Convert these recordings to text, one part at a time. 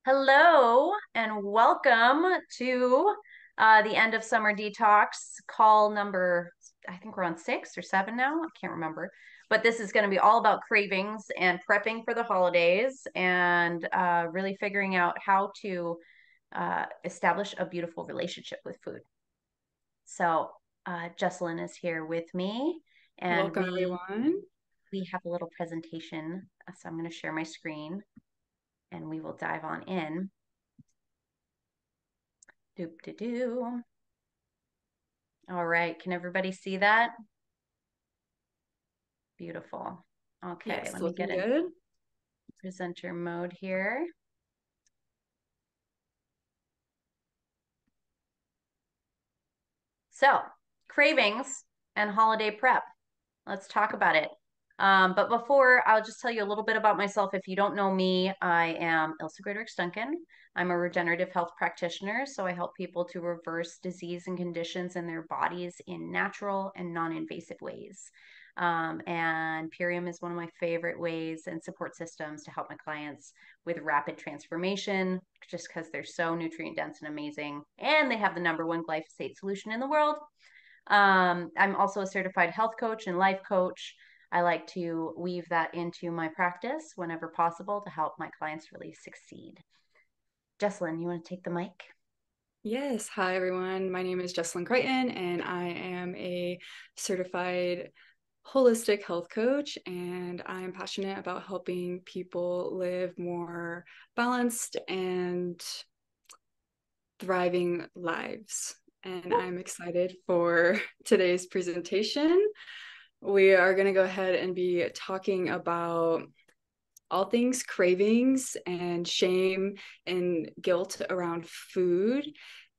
Hello and welcome to the end of summer detox call number, I think we're on 6 or 7 now. I can't remember. But this is going to be all about cravings and prepping for the holidays and really figuring out how to establish a beautiful relationship with food. So Jessalyn is here with me and Welcome, we everyone. we have a little presentation. So I'm going to share my screen and we will dive on in. Doop de doo. All right, can everybody see that? Beautiful. Okay, Yes, let me looking get in good. presenter mode here. So, cravings and holiday prep. Let's talk about it. But before, I'll just tell you a little bit about myself. If you don't know me, I am Ilsa Greatorex-Duncan. I'm a regenerative health practitioner, so I help people to reverse disease and conditions in their bodies in natural and non-invasive ways. And Purium is one of my favorite ways and support systems to help my clients with rapid transformation, just because they're so nutrient dense and amazing. And they have the #1 glyphosate solution in the world. I'm also a certified health coach and life coach. I like to weave that into my practice whenever possible to help my clients really succeed. Jessalyn, you want to take the mic? Yes, hi, everyone. My name is Jessalyn Crichton, and I am a certified holistic health coach, and I'm passionate about helping people live more balanced and thriving lives. And I'm excited for today's presentation. We are going to go ahead and be talking about all things cravings and shame and guilt around food.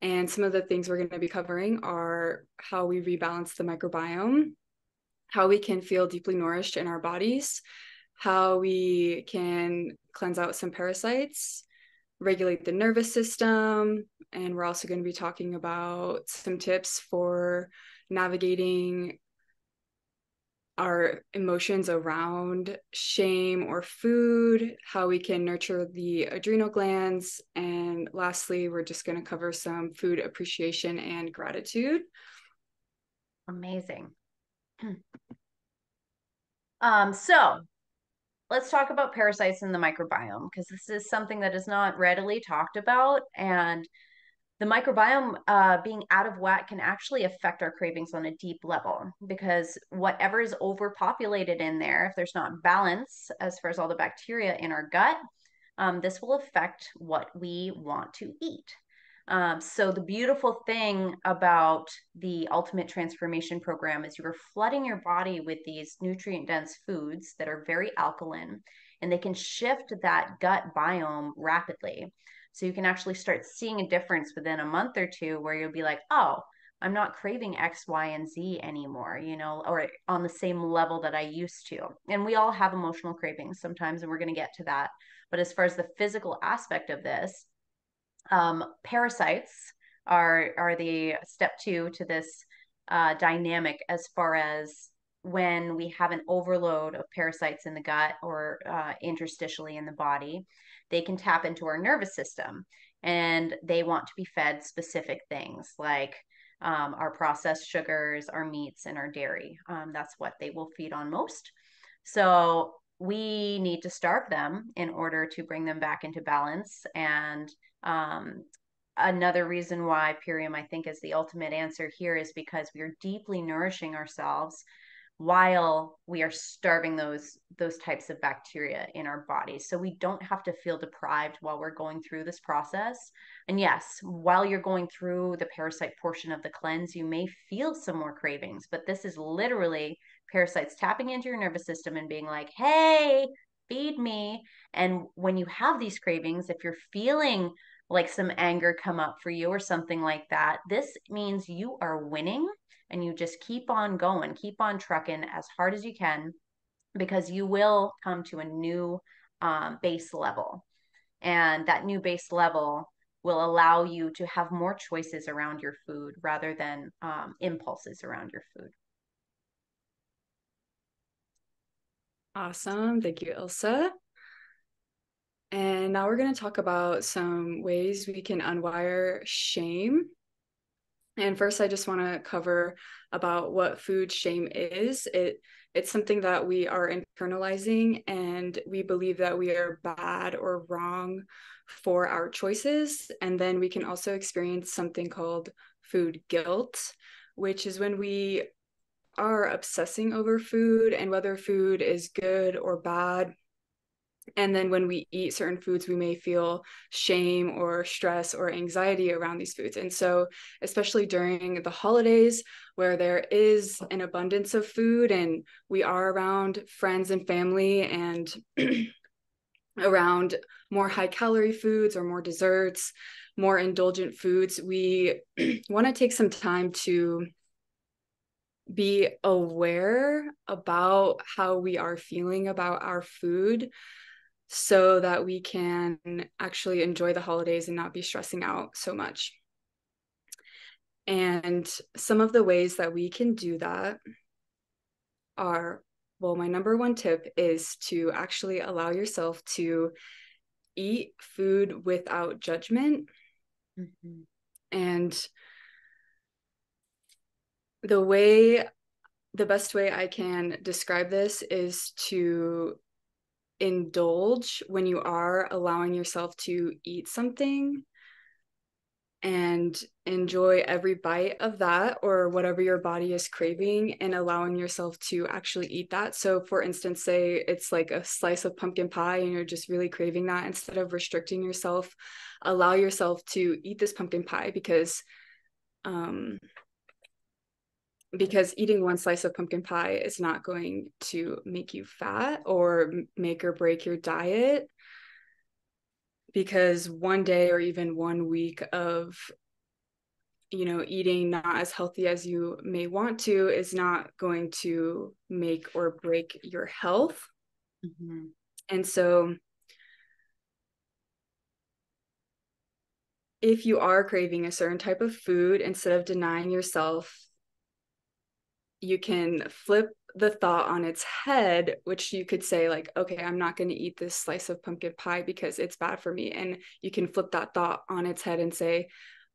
And some of the things we're going to be covering are how we rebalance the microbiome, how we can feel deeply nourished in our bodies, how we can cleanse out some parasites, regulate the nervous system. And we're also going to be talking about some tips for navigating our emotions around shame or food, how we can nurture the adrenal glands. And lastly, we're just going to cover some food appreciation and gratitude. Amazing. So let's talk about parasites in the microbiome because this is something that is not readily talked about. And the microbiome being out of whack can actually affect our cravings on a deep level because whatever is overpopulated in there, if there's not balance as far as all the bacteria in our gut, this will affect what we want to eat. So the beautiful thing about the Ultimate Transformation Program is you're flooding your body with these nutrient dense foods that are very alkaline and they can shift that gut biome rapidly. So you can actually start seeing a difference within a month or two where you'll be like, oh, I'm not craving X, Y, and Z anymore, or on the same level that I used to. And we all have emotional cravings sometimes, and we're going to get to that. But as far as the physical aspect of this, parasites are the step two to this dynamic as far as when we have an overload of parasites in the gut or interstitially in the body, they can tap into our nervous system and they want to be fed specific things like our processed sugars, our meats, and our dairy. That's what they will feed on most. So we need to starve them in order to bring them back into balance. And um, another reason why Purium, I think, is the ultimate answer here is because we are deeply nourishing ourselves while we are starving those types of bacteria in our bodies. So we don't have to feel deprived while we're going through this process. And yes, while you're going through the parasite portion of the cleanse, you may feel some more cravings, but this is literally parasites tapping into your nervous system and being like, hey, feed me. And when you have these cravings, if you're feeling like some anger come up for you or something like that, this means you are winning and you just keep on going, keep on trucking as hard as you can because you will come to a new base level. And that new base level will allow you to have more choices around your food rather than impulses around your food. Awesome. Thank you, Ilsa. And now we're going to talk about some ways we can unwire shame. And first, I just want to cover about what food shame is. It's something that we are internalizing, and we believe that we are bad or wrong for our choices. And then we can also experience something called food guilt, which is when we are obsessing over food and whether food is good or bad. And then when we eat certain foods, we may feel shame or stress or anxiety around these foods. And so, especially during the holidays where there is an abundance of food and we are around friends and family and around more high calorie foods or more desserts, more indulgent foods, we want to take some time to be aware about how we are feeling about our food, so that we can actually enjoy the holidays and not be stressing out so much. And some of the ways that we can do that are, well, my number one tip is to actually allow yourself to eat food without judgment. Mm-hmm. And the best way I can describe this is to indulge when you are allowing yourself to eat something and enjoy every bite of that or whatever your body is craving, and allowing yourself to actually eat that. So for instance, say it's like a slice of pumpkin pie and you're just really craving that, instead of restricting yourself, allow yourself to eat this pumpkin pie, because eating one slice of pumpkin pie is not going to make you fat or make or break your diet, because one day or even 1 week of eating not as healthy as you may want to is not going to make or break your health. Mm-hmm. And so if you are craving a certain type of food, instead of denying yourself, you can flip the thought on its head, which you could say like, okay, I'm not going to eat this slice of pumpkin pie because it's bad for me. And you can flip that thought on its head and say,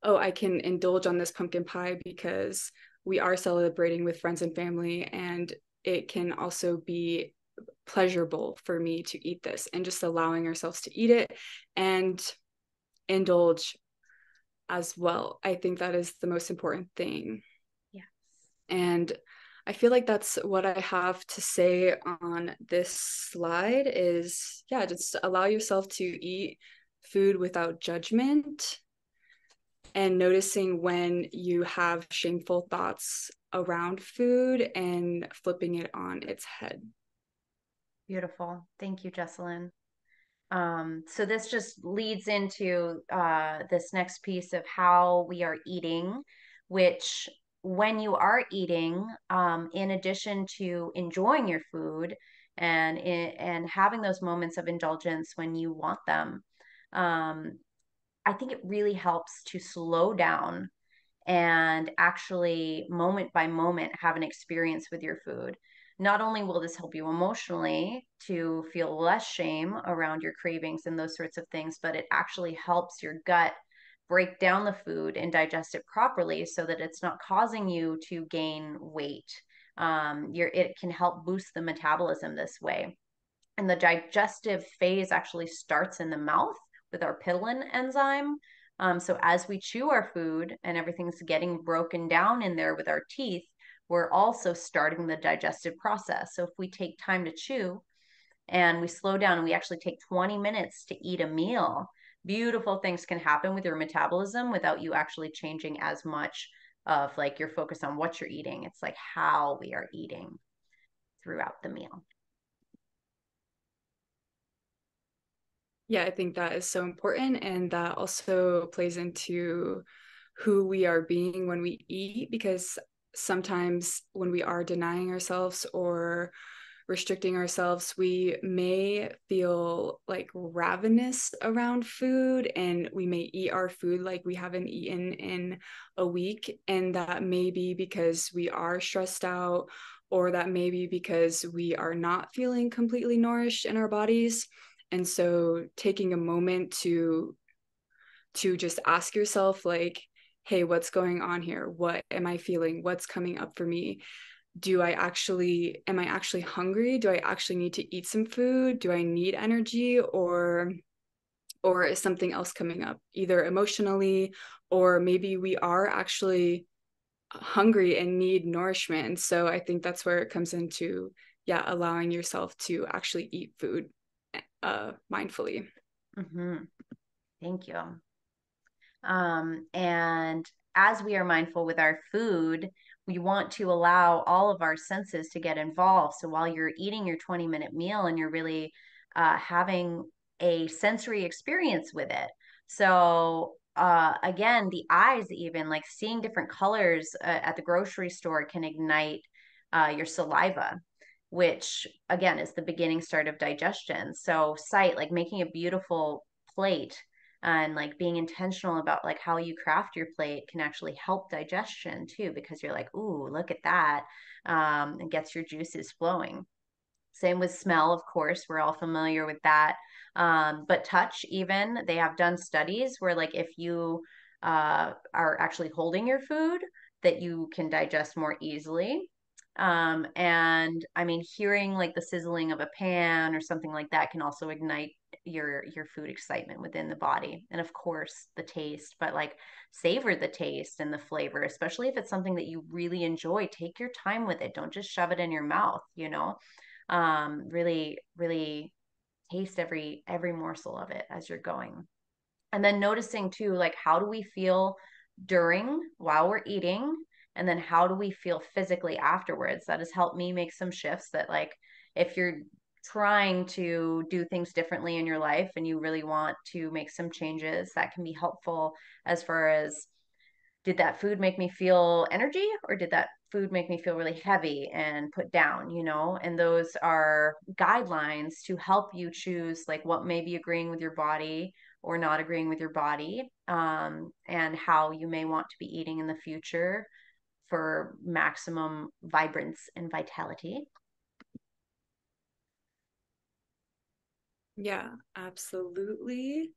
oh, I can indulge on this pumpkin pie because we are celebrating with friends and family, and it can also be pleasurable for me to eat this, and just allowing ourselves to eat it and indulge as well. I think that is the most important thing. Yes. And I feel like that's what I have to say on this slide is, yeah, just allow yourself to eat food without judgment, and noticing when you have shameful thoughts around food and flipping it on its head. Beautiful. Thank you, Jessalyn. So this just leads into this next piece of how we are eating, which when you are eating, in addition to enjoying your food and having those moments of indulgence when you want them, um, I think it really helps to slow down and actually moment by moment have an experience with your food. Not only will this help you emotionally to feel less shame around your cravings and those sorts of things, but it actually helps your gut break down the food and digest it properly so that it's not causing you to gain weight. It can help boost the metabolism this way. And the digestive phase actually starts in the mouth with our pidalin enzyme. So as we chew our food and everything's getting broken down in there with our teeth, we're also starting the digestive process. So if we take time to chew and we slow down and we actually take 20 minutes to eat a meal, beautiful things can happen with your metabolism without you actually changing as much of like your focus on what you're eating. It's like how we are eating throughout the meal. Yeah, I think that is so important. And that also plays into who we are being when we eat, because sometimes when we are denying ourselves or restricting ourselves, we may feel like ravenous around food, and we may eat our food like we haven't eaten in a week. And that may be because we are stressed out, or that may be because we are not feeling completely nourished in our bodies. And so taking a moment to just ask yourself, like, hey, what's going on here? What am I feeling? What's coming up for me? Am I actually hungry? Do I actually need to eat some food? Do I need energy, or is something else coming up, either emotionally, or maybe we are actually hungry and need nourishment? And so I think that's where it comes into, yeah, allowing yourself to actually eat food mindfully. Mm-hmm. Thank you. And as we are mindful with our food, we want to allow all of our senses to get involved. So while you're eating your 20-minute meal and you're really having a sensory experience with it. So again, the eyes, even like seeing different colors at the grocery store, can ignite your saliva, which again is the beginning start of digestion. So sight, like making a beautiful plate and like being intentional about like how you craft your plate, can actually help digestion too, because you're like, ooh, look at that. And gets your juices flowing. Same with smell, of course, we're all familiar with that. But touch, even, they have done studies where like if you are actually holding your food, that you can digest more easily. And I mean, hearing like the sizzling of a pan or something like that can also ignite your food excitement within the body. And of course the taste, but like savor the taste and the flavor, especially if it's something that you really enjoy. Take your time with it, don't just shove it in your mouth, you know. Really taste every morsel of it as you're going. And then noticing too, like, how do we feel during, while we're eating, and then how do we feel physically afterwards? That has helped me make some shifts, that like if you're trying to do things differently in your life and you really want to make some changes, that can be helpful, as far as, did that food make me feel energy, or did that food make me feel really heavy and put down, you know? And those are guidelines to help you choose like what may be agreeing with your body or not agreeing with your body, and how you may want to be eating in the future for maximum vibrance and vitality. Yeah, absolutely.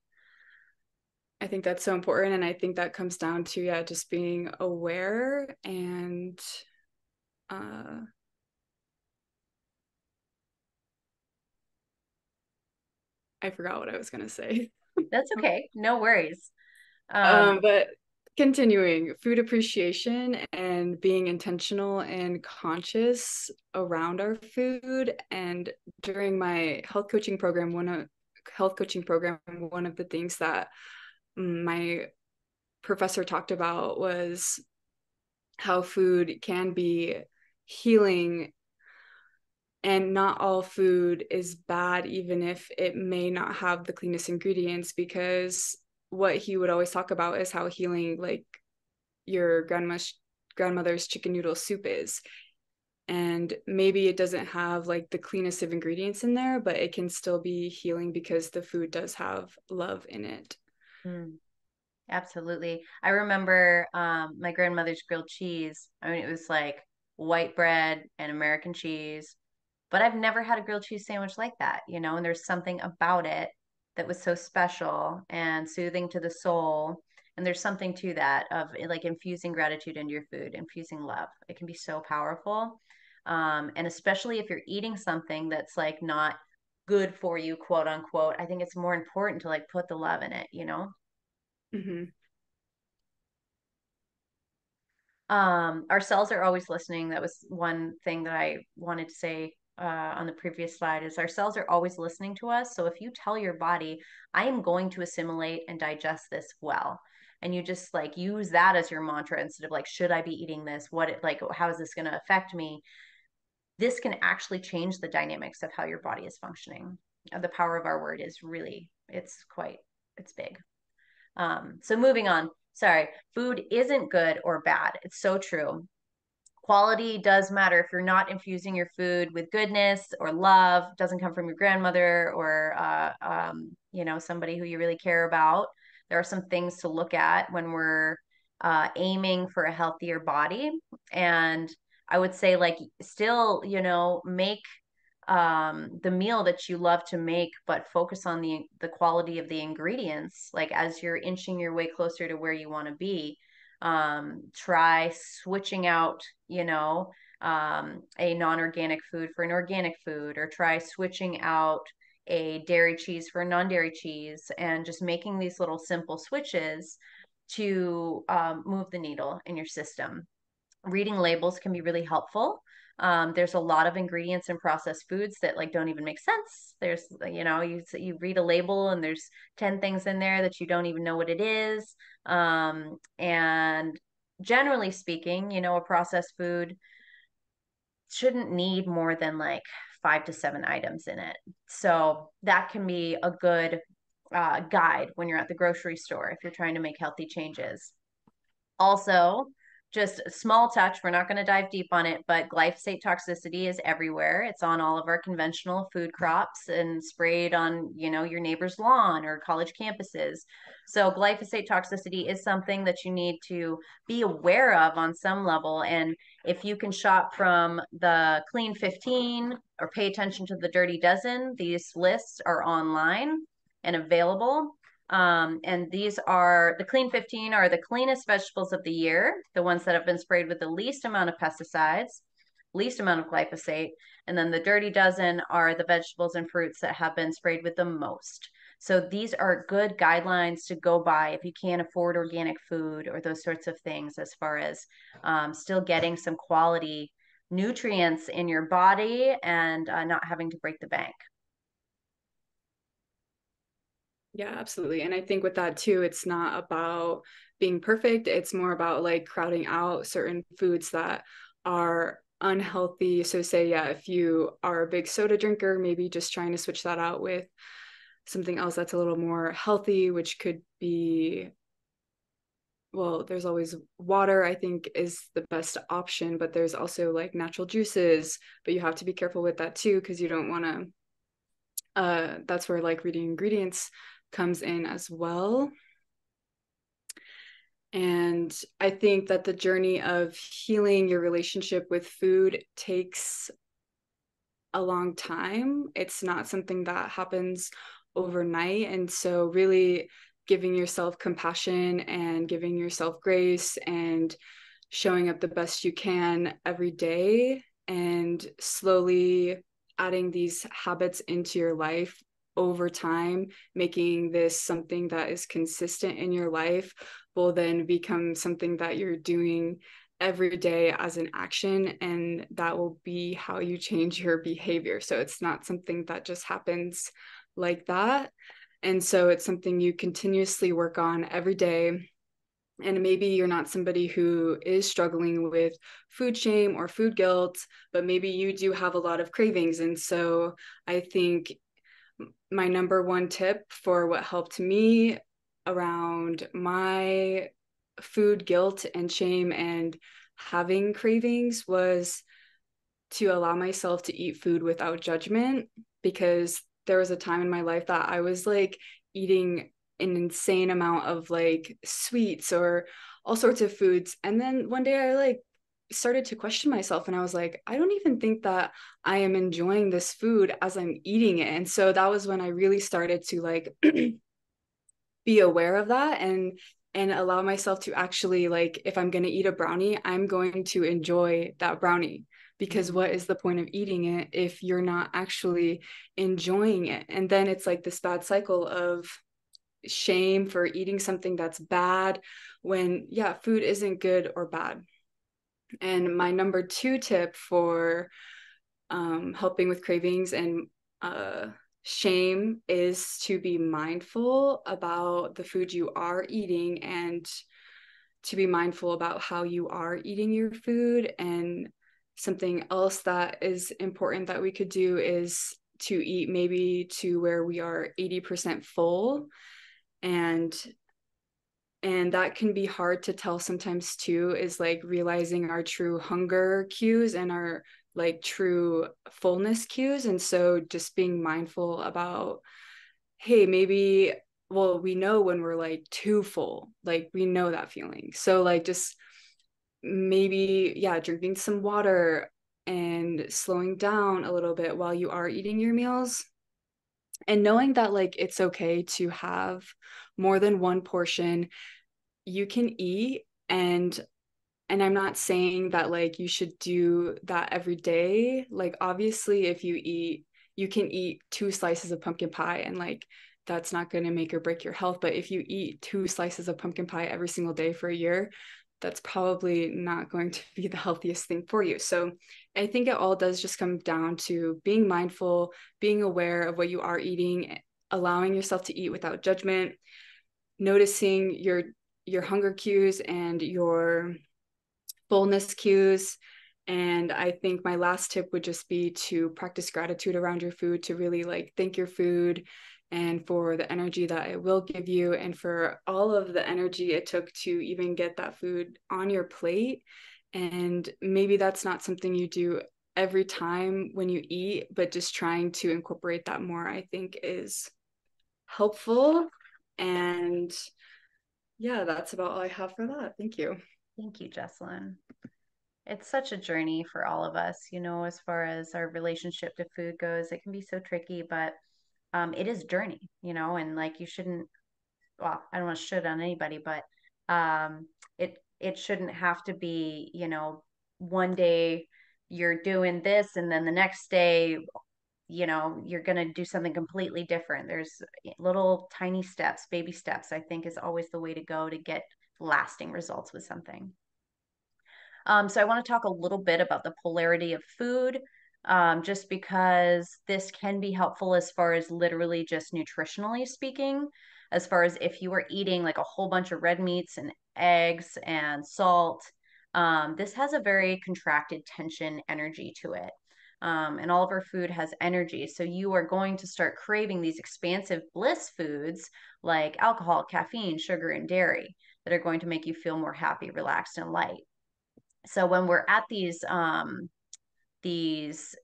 I think that's so important. And I think that comes down to, yeah, just being aware and I forgot what I was going to say. That's okay. No worries. Um, But continuing, food appreciation and being intentional and conscious around our food. And during my health coaching program, one of the things that my professor talked about was how food can be healing, and not all food is bad, even if it may not have the cleanest ingredients, because what he would always talk about is how healing, like, your grandmother's chicken noodle soup is. And maybe it doesn't have like the cleanest of ingredients in there, but it can still be healing because the food does have love in it. mm, absolutely. I remember my grandmother's grilled cheese. I mean, it was like white bread and American cheese, but I've never had a grilled cheese sandwich like that, you know, and there's something about it that was so special and soothing to the soul. And there's something to that, of like infusing gratitude into your food, infusing love. It can be so powerful. And especially if you're eating something that's like not good for you, quote unquote, I think it's more important to like put the love in it, you know? Mm-hmm. Our cells are always listening. That was one thing that I wanted to say on the previous slide, is our cells are always listening to us. So if you tell your body, I am going to assimilate and digest this well, and you just like use that as your mantra instead of like, should I be eating this? Like, how is this going to affect me? This can actually change the dynamics of how your body is functioning. The power of our word is really, it's big. So moving on. Sorry, food isn't good or bad. It's so true. Quality does matter. If you're not infusing your food with goodness or love, doesn't come from your grandmother or you know, somebody who you really care about. There are some things to look at when we're aiming for a healthier body. And I would say, like, still, you know, make the meal that you love to make, but focus on the quality of the ingredients. Like as you're inching your way closer to where you want to be, try switching out, a non-organic food for an organic food, or try switching out a dairy cheese for a non-dairy cheese, and just making these little simple switches to move the needle in your system. Reading labels can be really helpful. There's a lot of ingredients in processed foods that like don't even make sense. There's, you read a label and there's 10 things in there that you don't even know what it is. And generally speaking, a processed food shouldn't need more than like 5 to 7 items in it. So that can be a good guide when you're at the grocery store if you're trying to make healthy changes. Also, just a small touch, we're not going to dive deep on it, but glyphosate toxicity is everywhere. It's on all of our conventional food crops and sprayed on, your neighbor's lawn or college campuses. So glyphosate toxicity is something that you need to be aware of on some level. And if you can shop from the Clean 15 or pay attention to the Dirty Dozen, these lists are online and available. And these are the Clean 15 are the cleanest vegetables of the year, the ones that have been sprayed with the least amount of pesticides, least amount of glyphosate. And then the Dirty Dozen are the vegetables and fruits that have been sprayed with the most. So these are good guidelines to go by if you can't afford organic food or those sorts of things, as far as still getting some quality nutrients in your body and not having to break the bank. Yeah, absolutely. And I think with that too, it's not about being perfect. It's more about like crowding out certain foods that are unhealthy. So say, yeah, if you are a big soda drinker, maybe just trying to switch that out with something else that's a little more healthy, which could be, well, there's always water, I think is the best option, but there's also like natural juices, but you have to be careful with that too, because you don't want to, that's where like reading ingredients comes in as well. And I think that the journey of healing your relationship with food takes a long time. It's not something that happens overnight. And so really giving yourself compassion and giving yourself grace and showing up the best you can every day and slowly adding these habits into your life over time, making this something that is consistent in your life, will then become something that you're doing every day as an action, and that will be how you change your behavior. So it's not something that just happens like that. And so it's something you continuously work on every day. And maybe you're not somebody who is struggling with food shame or food guilt, but maybe you do have a lot of cravings. And so I think my number one tip for what helped me around my food guilt and shame and having cravings was to allow myself to eat food without judgment, because there was a time in my life that I was like eating an insane amount of like sweets or all sorts of foods. And then one day I like started to question myself and I was like, I don't even think that I am enjoying this food as I'm eating it. And so that was when I really started to like be aware of that and allow myself to actually, like, if I'm going to eat a brownie, I'm going to enjoy that brownie, because what is the point of eating it if you're not actually enjoying it? And then it's like this bad cycle of shame for eating something that's bad when, yeah, food isn't good or bad. And my number two tip for helping with cravings and shame is to be mindful about the food you are eating and to be mindful about how you are eating your food. And something else that is important that we could do is to eat maybe to where we are 80% full. And that can be hard to tell sometimes too, is like realizing our true hunger cues and our like true fullness cues. And so just being mindful about, hey, maybe, well, we know when we're like too full, like we know that feeling. So like just maybe, yeah, drinking some water, and slowing down a little bit while you are eating your meals, and knowing that like it's okay to have more than one portion you can eat. And I'm not saying that like you should do that every day. Like obviously if you can eat 2 slices of pumpkin pie, and like that's not going to make or break your health. But if you eat 2 slices of pumpkin pie every single day for a year, that's probably not going to be the healthiest thing for you. So I think it all does just come down to being mindful, being aware of what you are eating, allowing yourself to eat without judgment, noticing your hunger cues and your fullness cues. And I think my last tip would just be to practice gratitude around your food, to really like thank your food and for the energy that it will give you, and for all of the energy it took to even get that food on your plate. And maybe that's not something you do every time when you eat, but just trying to incorporate that more, I think, is helpful. And yeah, that's about all I have for that. Thank you. Thank you, Jessalyn. It's such a journey for all of us, as far as our relationship to food goes. It can be so tricky, but it is a journey, and like you shouldn't, well, I don't want to should on anybody, but it shouldn't have to be, one day you're doing this and then the next day, you're going to do something completely different. There's little tiny steps, baby steps, I think is always the way to go to get lasting results with something. So I want to talk a little bit about the polarity of food, just because this can be helpful as far as literally just nutritionally speaking, as far as if you are eating like a whole bunch of red meats and eggs and salt, this has a very contracted tension energy to it. And all of our food has energy. So you are going to start craving these expansive bliss foods like alcohol, caffeine, sugar, and dairy that are going to make you feel more happy, relaxed, and light. So when we're at these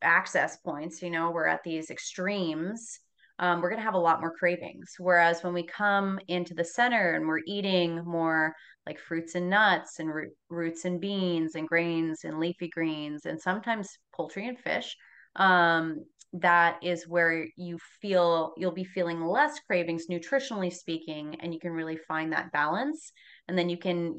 access points, we're at these extremes, we're going to have a lot more cravings. Whereas when we come into the center and we're eating more like fruits and nuts and roots and beans and grains and leafy greens and sometimes poultry and fish, that is where you'll be feeling less cravings nutritionally speaking, and you can really find that balance. And then you can,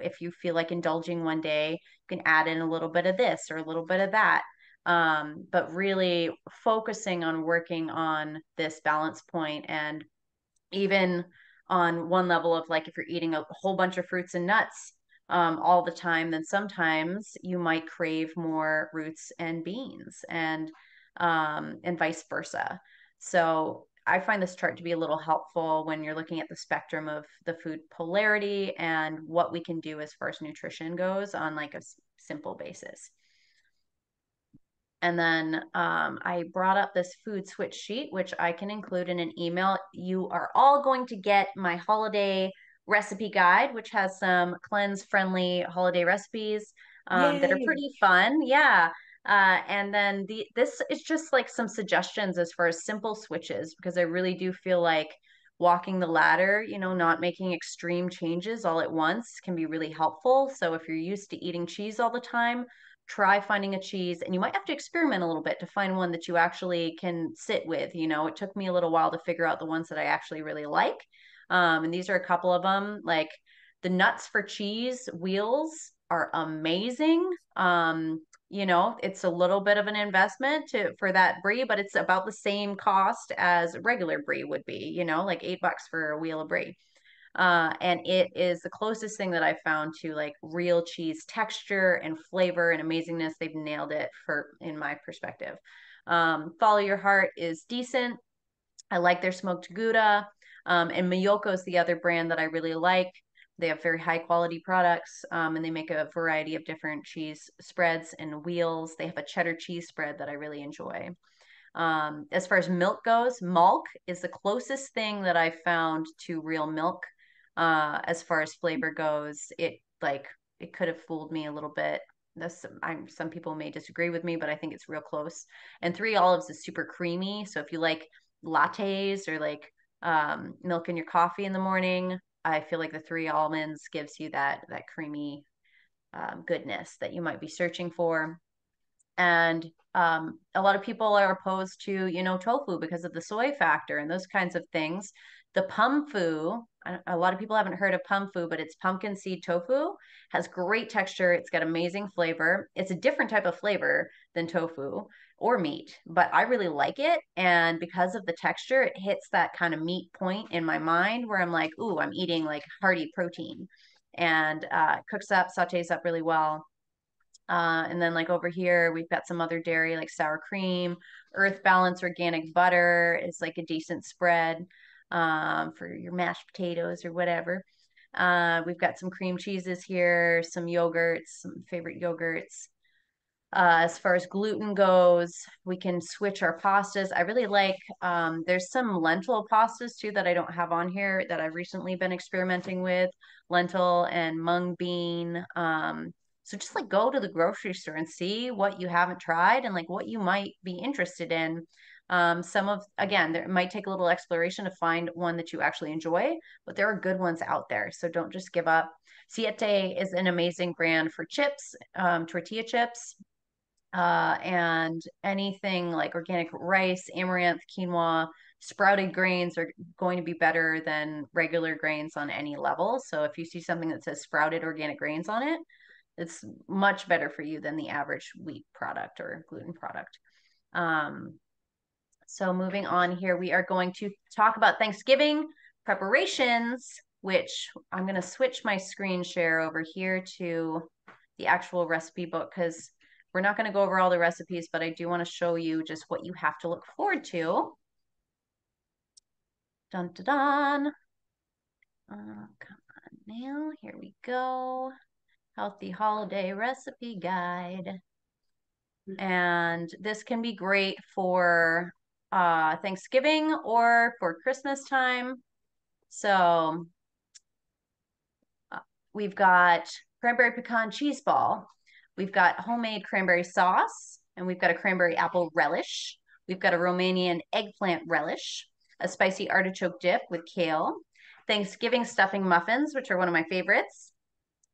if you feel like indulging one day, you can add in a little bit of this or a little bit of that. But really focusing on working on this balance point, and even on one level of like, if you're eating a whole bunch of fruits and nuts all the time, then sometimes you might crave more roots and beans, and vice versa. So I find this chart to be a little helpful when you're looking at the spectrum of the food polarity and what we can do as far as nutrition goes on like a simple basis. And then I brought up this food switch sheet, which I can include in an email. You are all going to get my holiday recipe guide, which has some cleanse-friendly holiday recipes that are Yay. pretty fun. Yeah. And then this is just like some suggestions as far as simple switches, because I really do feel like walking the ladder, not making extreme changes all at once can be really helpful. So if you're used to eating cheese all the time, try finding a cheese, and you might have to experiment a little bit to find one that you actually can sit with. It took me a little while to figure out the ones that I actually really like. And these are a couple of them. Like the nuts for cheese wheels are amazing. It's a little bit of an investment for that brie, but it's about the same cost as regular brie would be, like $8 for a wheel of brie. And it is the closest thing that I found to like real cheese texture and flavor and amazingness. They've nailed it in my perspective. Follow Your Heart is decent. I like their smoked Gouda. And Miyoko is the other brand that I really like. They have very high quality products, and they make a variety of different cheese spreads and wheels. They have a cheddar cheese spread that I really enjoy. As far as milk goes, Malk is the closest thing that I found to real milk. As far as flavor goes, it could have fooled me a little bit. Some people may disagree with me, but I think it's real close. And Three Olives is super creamy. So if you like lattes or like milk in your coffee in the morning, I feel like the Three Almonds gives you that creamy goodness that you might be searching for. And a lot of people are opposed to, tofu because of the soy factor and those kinds of things. The pumfu, a lot of people haven't heard of pumfu, but it's pumpkin seed tofu, has great texture. It's got amazing flavor. It's a different type of flavor than tofu or meat, but I really like it. And because of the texture, it hits that kind of meat point in my mind where I'm like, ooh, I'm eating like hearty protein, and cooks up, sautés up really well. And then like over here, we've got some other dairy like sour cream, Earth Balance organic butter is like a decent spread for your mashed potatoes or whatever. We've got some cream cheeses here, some yogurts, some favorite yogurts. As far as gluten goes, we can switch our pastas. I really like, there's some lentil pastas too that I don't have on here that I've recently been experimenting with, lentil and mung bean. So just like go to the grocery store and see what you haven't tried and like what you might be interested in. Again, there might take a little exploration to find one that you actually enjoy, but there are good ones out there. So don't just give up. Siete is an amazing brand for chips, tortilla chips, and anything like organic rice, amaranth, quinoa, sprouted grains are going to be better than regular grains on any level. So if you see something that says sprouted organic grains on it, it's much better for you than the average wheat product or gluten product. So moving on here, we are going to talk about Thanksgiving preparations, which I'm going to switch my screen share over here to the actual recipe book because we're not going to go over all the recipes, but I do want to show you just what you have to look forward to. Dun, dun, dun. Come on now, here we go. Healthy holiday recipe guide. And this can be great for Thanksgiving or for Christmas time. So we've got cranberry pecan cheese ball. We've got homemade cranberry sauce, and we've got a cranberry apple relish. We've got a Romanian eggplant relish, a spicy artichoke dip with kale, Thanksgiving stuffing muffins, which are one of my favorites,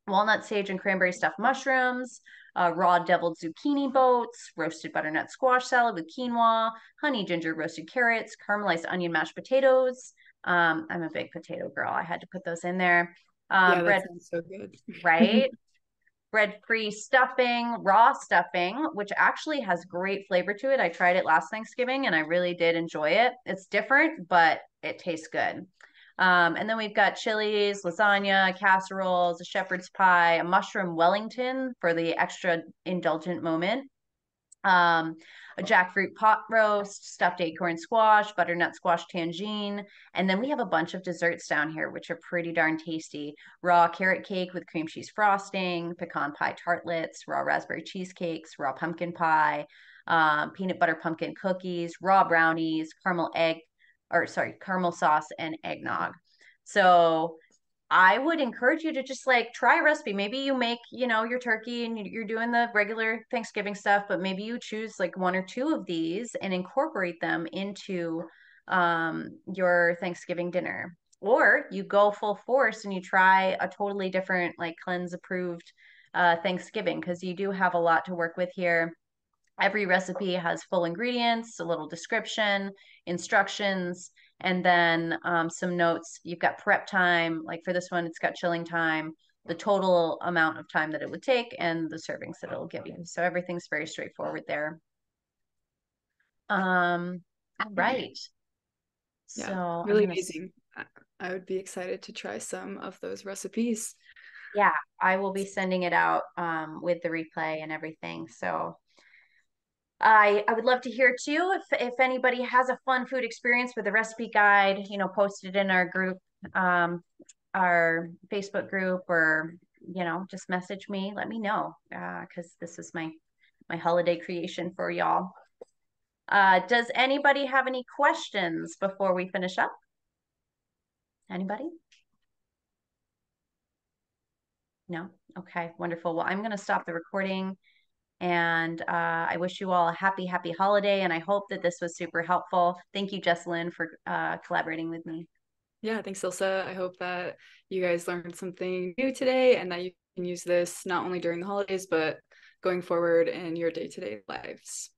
walnut, sage, and cranberry stuffed mushrooms, raw deviled zucchini boats, roasted butternut squash salad with quinoa, honey ginger roasted carrots, caramelized onion mashed potatoes. I'm a big potato girl. I had to put those in there. Yeah, that Bread, sounds so good. right? Bread-free stuffing, raw stuffing, which actually has great flavor to it. I tried it last Thanksgiving and I really did enjoy it. It's different, but it tastes good. And then we've got chilies, lasagna, casseroles, a shepherd's pie, a mushroom Wellington for the extra indulgent moment, a jackfruit pot roast, stuffed acorn squash, butternut squash tangine. And then we have a bunch of desserts down here, which are pretty darn tasty. Raw carrot cake with cream cheese frosting, pecan pie tartlets, raw raspberry cheesecakes, raw pumpkin pie, peanut butter pumpkin cookies, raw brownies, caramel sauce and eggnog. So I would encourage you to just like try a recipe. Maybe you make, your turkey and you're doing the regular Thanksgiving stuff, but maybe you choose like one or two of these and incorporate them into your Thanksgiving dinner. Or you go full force and you try a totally different, like cleanse approved Thanksgiving, because you do have a lot to work with here. Every recipe has full ingredients, a little description, instructions, and then some notes. You've got prep time. Like for this one, it's got chilling time, the total amount of time that it would take, and the servings that it'll give you. So everything's very straightforward there. All right. Yeah, So I'm really gonna, amazing. I would be excited to try some of those recipes. yeah, I will be sending it out with the replay and everything. So I would love to hear too if anybody has a fun food experience with a recipe guide, post it in our group, our Facebook group, or just message me. Let me know because this is my holiday creation for y'all. Does anybody have any questions before we finish up? Anybody? No? Okay, wonderful. Well, I'm going to stop the recording. And I wish you all a happy, happy holiday. And I hope that this was super helpful. Thank you, Jessalyn, for collaborating with me. Yeah, thanks, Ilsa. I hope that you guys learned something new today and that you can use this not only during the holidays, but going forward in your day-to-day lives.